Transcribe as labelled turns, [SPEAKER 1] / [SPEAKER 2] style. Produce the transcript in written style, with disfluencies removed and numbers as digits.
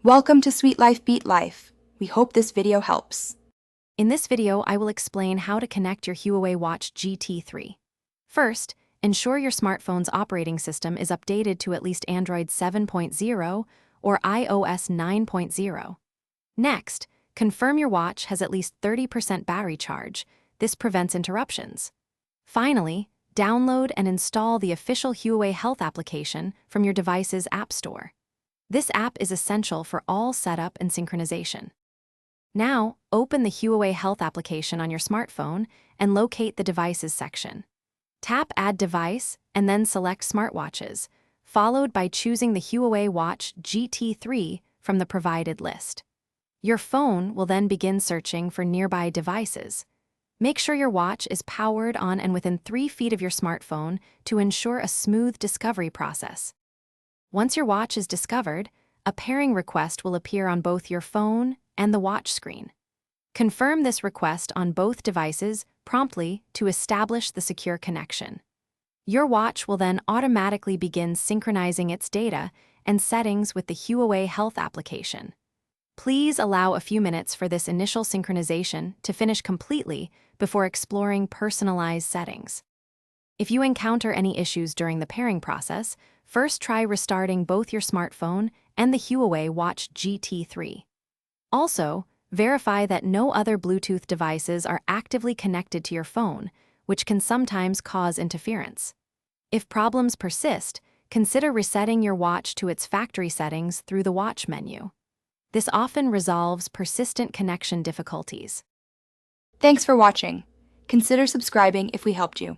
[SPEAKER 1] Welcome to Sweet Life Beat Life. We hope this video helps.
[SPEAKER 2] In this video, I will explain how to connect your Huawei Watch GT3. First, ensure your smartphone's operating system is updated to at least Android 7.0 or iOS 9.0. Next, confirm your watch has at least 30% battery charge. This prevents interruptions. Finally, download and install the official Huawei Health application from your device's App Store. This app is essential for all setup and synchronization. Now, open the Huawei Health application on your smartphone and locate the Devices section. Tap Add Device and then select Smartwatches, followed by choosing the Huawei Watch GT3 from the provided list. Your phone will then begin searching for nearby devices. Make sure your watch is powered on and within 3 feet of your smartphone to ensure a smooth discovery process. Once your watch is discovered, a pairing request will appear on both your phone and the watch screen. Confirm this request on both devices promptly to establish the secure connection. Your watch will then automatically begin synchronizing its data and settings with the Huawei Health application. Please allow a few minutes for this initial synchronization to finish completely before exploring personalized settings. If you encounter any issues during the pairing process, first try restarting both your smartphone and the Huawei Watch GT3. Also, verify that no other Bluetooth devices are actively connected to your phone, which can sometimes cause interference. If problems persist, consider resetting your watch to its factory settings through the watch menu. This often resolves persistent connection difficulties.
[SPEAKER 1] Thanks for watching. Consider subscribing if we helped you.